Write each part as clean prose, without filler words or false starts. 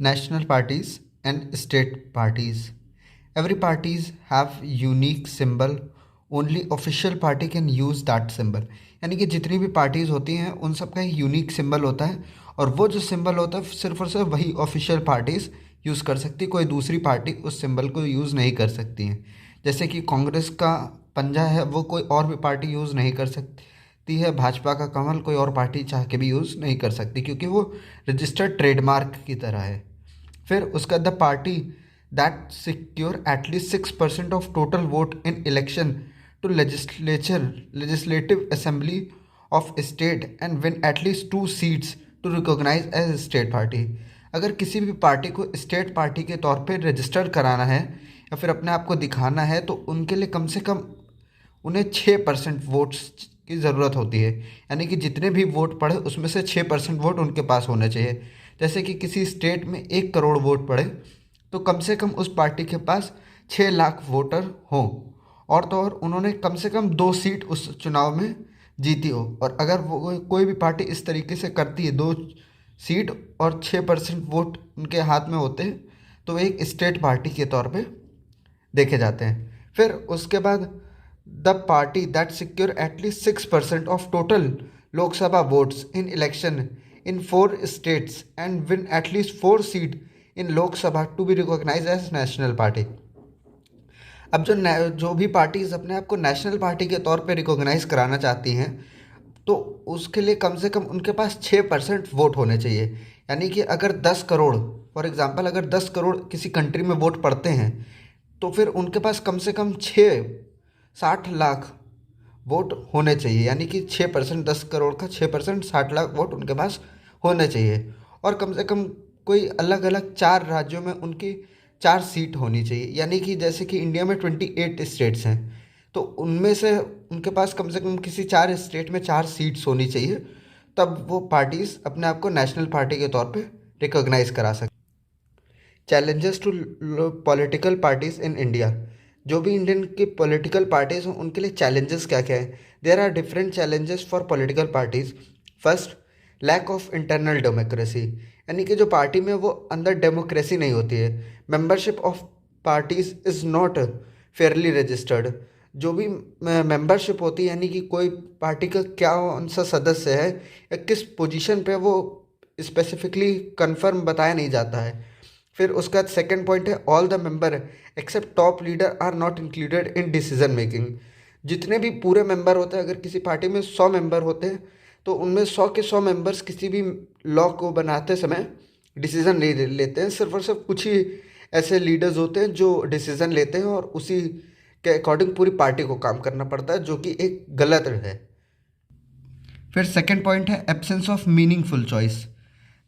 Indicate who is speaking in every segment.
Speaker 1: national parties and state parties. Every parties have unique symbol. Only official party can use that symbol. यानी कि जितनी भी parties होती हैं उन सब का एक यूनिक सिंबल होता है और वो जो सिंबल होता है सिर्फ और सिर्फ वही ऑफिशियल पार्टीज यूज़ कर सकती, कोई दूसरी पार्टी उस सिंबल को यूज़ नहीं कर सकती हैं। जैसे कि कांग्रेस का पंजा है वो कोई और भी पार्टी यूज़ नहीं कर सकती है, भाजपा का कमल कोई और पार्टी चाह के भी यूज़ नहीं कर सकती क्योंकि वो रजिस्टर्ड ट्रेडमार्क की तरह है। फिर उसका the party that secure at least 6% of total vote in election to legislative assembly of state and win at least 2 seats to recognise as state party. अगर किसी भी पार्टी को स्टेट पार्टी के तौर पे रजिस्टर कराना है या फिर अपने आप को दिखाना है तो उनके लिए कम से कम उन्हें 6% वोट्स की ज़रूरत होती है। यानी कि जितने भी वोट पड़े उसमें से 6% वोट उनके पास होने चाहिए। जैसे कि किसी स्टेट में 1 करोड़ वोट पड़े तो कम से कम उस पार्टी के पास 6 लाख वोटर हों और तो और उन्होंने कम से कम 2 सीट उस चुनाव में जीती हो। और अगर वो कोई भी पार्टी इस तरीके से करती है 2 सीट और 6% वोट उनके हाथ में होते हैं तो वो एक स्टेट पार्टी के तौर पे देखे जाते हैं। फिर उसके बाद the party that secure at least 6% of total Lok Sabha votes in election in 4 states and win at least 4 seat in Lok Sabha to be recognise as national party. अब जो भी पार्टीज अपने आप को नेशनल पार्टी के तौर पे रिकॉग्नाइज कराना चाहती हैं तो उसके लिए कम से कम उनके पास 6% वोट होने चाहिए। यानी कि अगर 10 करोड़ फॉर एग्जांपल अगर 10 करोड़ किसी कंट्री में वोट पड़ते हैं तो फिर उनके पास कम से कम 60 लाख वोट होने चाहिए। यानी कि 6% 10 करोड़ का 6% 60 लाख वोट उनके पास होने चाहिए। और कम से कम कोई अलग अलग 4 राज्यों में उनकी 4 सीट होनी चाहिए। यानी कि जैसे कि इंडिया में 28 स्टेट्स हैं तो उनमें से उनके पास कम से कम किसी 4 स्टेट में 4 सीट्स होनी चाहिए, तब वो पार्टीज़ अपने आप को नेशनल पार्टी के तौर पे रिकॉग्नाइज करा सकते। Challenges to political parties in India. जो भी इंडियन की पॉलिटिकल पार्टीज़ हैं उनके लिए चैलेंजेस क्या क्या हैं। There are different challenges for political parties. First, lack of internal democracy. यानी कि जो पार्टी में वो अंदर डेमोक्रेसी नहीं होती है। Membership of parties is not Fairlie registered. जो भी मेंबरशिप होती है यानी कि कोई पार्टी का क्या कौन सा सदस्य है या किस पोजीशन पे वो स्पेसिफिकली कंफर्म बताया नहीं जाता है। फिर उसका सेकंड पॉइंट है all the member except top leader are not included in decision making. जितने भी पूरे मेंबर होते हैं, अगर किसी पार्टी में 100 मेंबर होते हैं तो उनमें 100 के 100 मेंबर्स किसी भी लॉ को बनाते समय डिसीज़न नहीं लेते हैं। सिर्फ और सिर्फ कुछ ही ऐसे लीडर्स होते हैं जो डिसीज़न लेते हैं और उसी के अकॉर्डिंग पूरी पार्टी को काम करना पड़ता है, जो कि एक गलत है। फिर सेकंड पॉइंट है absence of meaningful choice.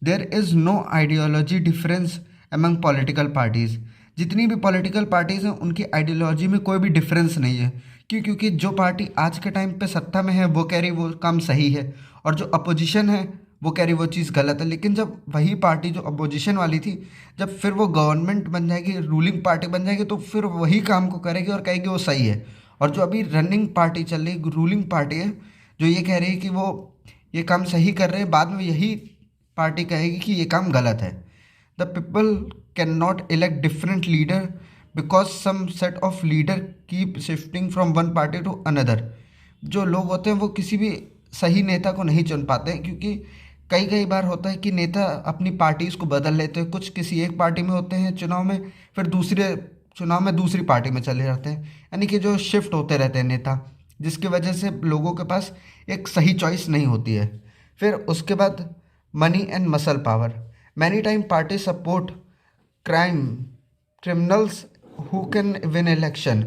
Speaker 1: There is no ideology difference among political parties. जितनी भी पॉलिटिकल पार्टीज़ हैं उनकी आइडियोलॉजी में कोई भी डिफरेंस नहीं है। क्योंकि जो पार्टी आज के टाइम पे सत्ता में है वो कह रही वो काम सही है और जो अपोजिशन है वो कह रही वो चीज़ गलत है। लेकिन जब वही पार्टी जो अपोजिशन वाली थी जब फिर वो गवर्नमेंट बन जाएगी, रूलिंग पार्टी बन जाएगी, तो फिर वही काम को करेगी और कहेगी वो सही है। और जो अभी रनिंग पार्टी चल रही रूलिंग पार्टी है जो ये कह रही है कि वो ये काम सही कर रहे हैं, बाद में यही पार्टी कहेगी कि ये काम गलत है। The people can not elect different leader because some set of leader keep shifting from one party to another. जो लोग होते हैं वो किसी भी सही नेता को नहीं चुन पाते हैं क्योंकि कई बार होता है कि नेता अपनी पार्टीज़ को बदल लेते हैं। कुछ किसी एक पार्टी में होते हैं चुनाव में, फिर दूसरे चुनाव में दूसरी पार्टी में चले जाते हैं। यानी कि जो शिफ्ट होते रहते हैं नेता, जिसकी वजह से लोगों के पास एक सही चॉइस नहीं होती है। फिर उसके बाद money and muscle power. Many time party support criminals who can win election.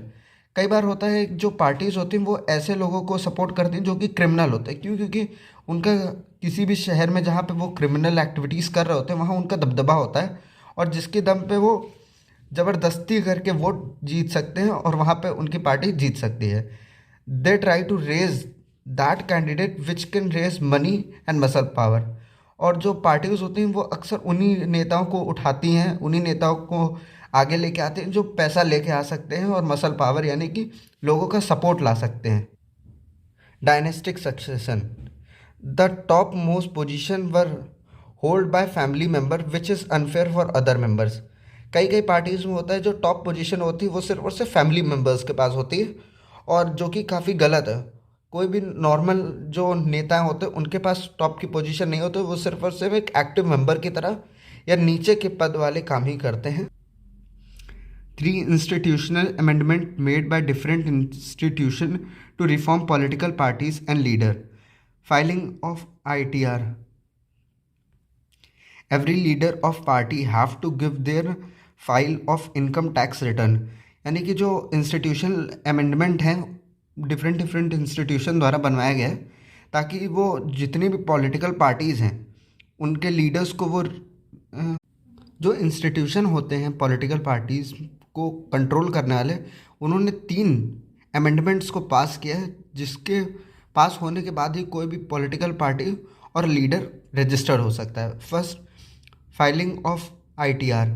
Speaker 1: कई बार होता है जो पार्टीज़ होती हैं वो ऐसे लोगों को सपोर्ट करती हैं जो कि क्रिमिनल होते हैं। क्यों? क्योंकि उनका किसी भी शहर में जहाँ पे वो क्रिमिनल एक्टिविटीज़ कर रहे होते हैं वहाँ उनका दबदबा होता है और जिसके दम पे वो ज़बरदस्ती करके वोट जीत सकते हैं और वहाँ पे उनकी पार्टी जीत सकती है। They try to raise that candidate which can raise money and muscle power. और जो पार्टीज होती हैं वो अक्सर उन्हीं नेताओं को उठाती हैं, उन्हीं नेताओं को आगे लेके आते हैं जो पैसा लेके आ सकते हैं और मसल पावर यानी कि लोगों का सपोर्ट ला सकते हैं। Dynastic succession. The top most position were hold by family member which is unfair for other members. कई कई पार्टीज़ में होता है जो टॉप पोजीशन होती है वो सिर्फ और सिर्फ फैमिली मेम्बर्स के पास होती है, और जो कि काफ़ी गलत है। कोई भी नॉर्मल जो नेता होते हैं उनके पास टॉप की पोजीशन नहीं होती, वो सिर्फ और सिर्फ एक एक्टिव मेंबर की तरह या नीचे के पद वाले काम ही करते हैं। 3 institutional amendment made by different institution to reform political parties and leader. Filing of ITR। Every leader of party have to give their file of income tax return. यानी कि जो इंस्टीट्यूशनल अमेंडमेंट है डिफरेंट डिफरेंट इंस्टीट्यूशन द्वारा बनवाया गया है, ताकि वो जितनी भी पॉलिटिकल पार्टीज़ हैं उनके लीडर्स को वो जो इंस्टीट्यूशन होते हैं पॉलिटिकल पार्टीज़ को कंट्रोल करने वाले, उन्होंने 3 अमेंडमेंट्स को पास किया है, जिसके पास होने के बाद ही कोई भी पॉलिटिकल पार्टी और लीडर रजिस्टर्ड हो सकता है। First, filing of ITR।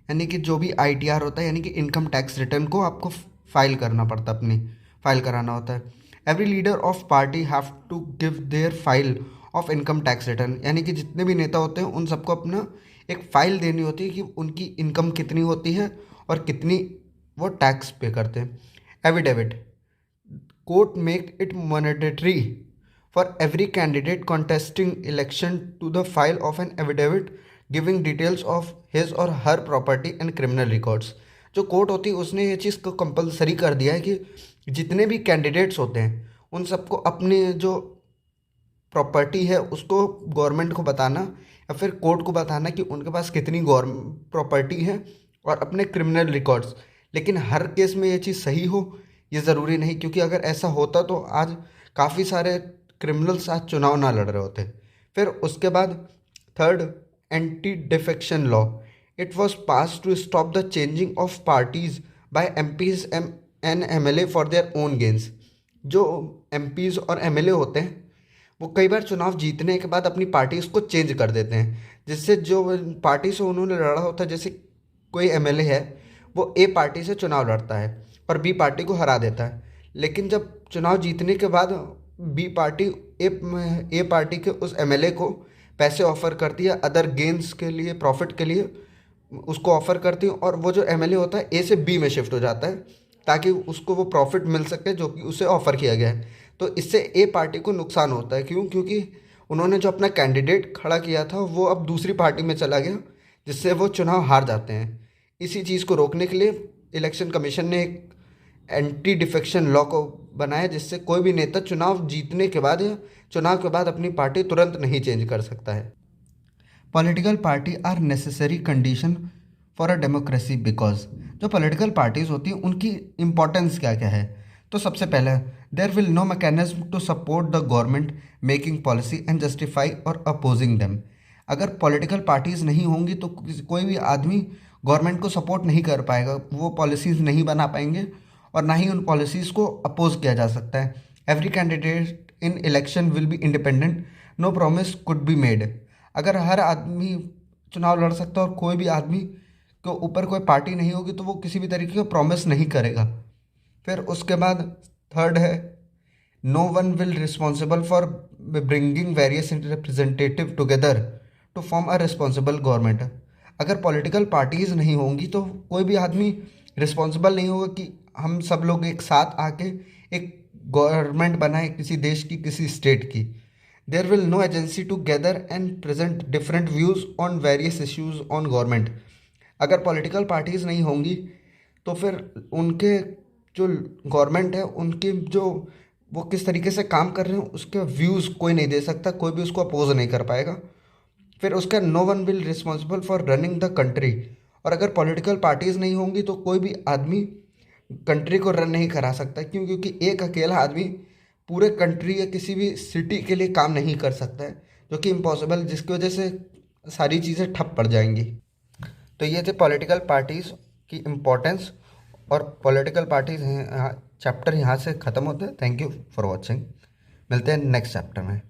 Speaker 1: यानी कि जो भी ITR होता है यानी कि इनकम टैक्स रिटर्न को आपको फाइल करना पड़ता है, अपनी फाइल कराना होता है। Every leader of party have to give their file of income tax return. यानी कि जितने भी नेता होते हैं उन सबको अपना एक फ़ाइल देनी होती है कि उनकी इनकम कितनी होती है और कितनी वो टैक्स पे करते हैं। Affidavit. Court make it mandatory for every candidate contesting election to the file of an affidavit giving details of his और her property and criminal records. जो कोर्ट होती है उसने ये चीज़ को कंपलसरी कर दिया है कि जितने भी कैंडिडेट्स होते हैं उन सबको अपने जो प्रॉपर्टी है उसको गवर्नमेंट को बताना या फिर कोर्ट को बताना कि उनके पास कितनी प्रॉपर्टी है और अपने क्रिमिनल रिकॉर्ड्स। लेकिन हर केस में ये चीज़ सही हो ये ज़रूरी नहीं, क्योंकि अगर ऐसा होता तो आज काफ़ी सारे क्रिमिनल्स आज चुनाव ना लड़ रहे होते। फिर उसके बाद third, anti defection law. It was pass to stop the changing of parties by MPs and MLA for their own gains. जो MPs और MLA होते हैं वो कई बार चुनाव जीतने के बाद अपनी पार्टीज को चेंज कर देते हैं, जिससे जो पार्टी से उन्होंने लड़ा होता है, जैसे कोई MLA है वो A पार्टी से चुनाव लड़ता है और B पार्टी को हरा देता है, लेकिन जब चुनाव जीतने के बाद B पार्टी A पार्टी के उस MLA को पैसे ऑफर करती है अदर गेन्स के लिए, प्रॉफिट के लिए उसको ऑफर करती है, और वो जो MLA होता है A से B में शिफ्ट हो जाता है ताकि उसको वो प्रॉफिट मिल सके जो कि उसे ऑफ़र किया गया है। तो इससे A पार्टी को नुकसान होता है। क्यों? क्योंकि उन्होंने जो अपना कैंडिडेट खड़ा किया था वो अब दूसरी पार्टी में चला गया, जिससे वो चुनाव हार जाते हैं। इसी चीज़ को रोकने के लिए इलेक्शन कमीशन ने एक एंटी डिफेक्शन लॉ को बनाया, जिससे कोई भी नेता चुनाव जीतने के बाद या चुनाव के बाद अपनी पार्टी तुरंत नहीं चेंज कर सकता है। Political party are necessary condition for a democracy because. जो पॉलिटिकल पार्टीज होती हैं उनकी इम्पोर्टेंस क्या क्या है? तो सबसे पहले, there will no mechanism to support the government making policy and justify और अपोजिंग देम। अगर पॉलिटिकल पार्टीज़ नहीं होंगी तो कोई भी आदमी गवर्नमेंट को सपोर्ट नहीं कर पाएगा, वो पॉलिसीज़ नहीं बना पाएंगे और ना ही उन पॉलिसीज़ को अपोज किया जा सकता है। Every candidate in election will be independent, no promise could be made. अगर हर आदमी चुनाव लड़ सकता है और कोई भी आदमी के ऊपर कोई पार्टी नहीं होगी तो वो किसी भी तरीके का प्रॉमिस नहीं करेगा। फिर उसके बाद थर्ड है, no one will responsible for bringing various representative together to form a responsible government. अगर पॉलिटिकल पार्टीज़ नहीं होंगी तो कोई भी आदमी रिस्पॉन्सिबल नहीं होगा कि हम सब लोग एक साथ आके एक गवर्नमेंट बनाए किसी देश की, किसी स्टेट की। There will no agency to gather and present different views on various issues on government. अगर पॉलिटिकल पार्टीज़ नहीं होंगी तो फिर उनके जो गवर्नमेंट है उनके जो वो किस तरीके से काम कर रहे हैं उसके व्यूज़ कोई नहीं दे सकता, कोई भी उसको अपोज नहीं कर पाएगा। फिर उसका no one will responsible for running the country. और अगर पॉलिटिकल पार्टीज़ नहीं होंगी तो कोई भी आदमी कंट्री को रन नहीं करा सकता। क्यों? क्योंकि एक अकेला आदमी पूरे कंट्री या किसी भी सिटी के लिए काम नहीं कर सकता है, जो कि इम्पॉसिबल, जिसकी वजह से सारी चीज़ें ठप पड़ जाएंगी। तो ये थे पॉलिटिकल पार्टीज़ की इम्पोर्टेंस और पॉलिटिकल पार्टीज़ चैप्टर यहाँ से ख़त्म होते हैं। Thank you for watching. मिलते हैं नेक्स्ट चैप्टर में।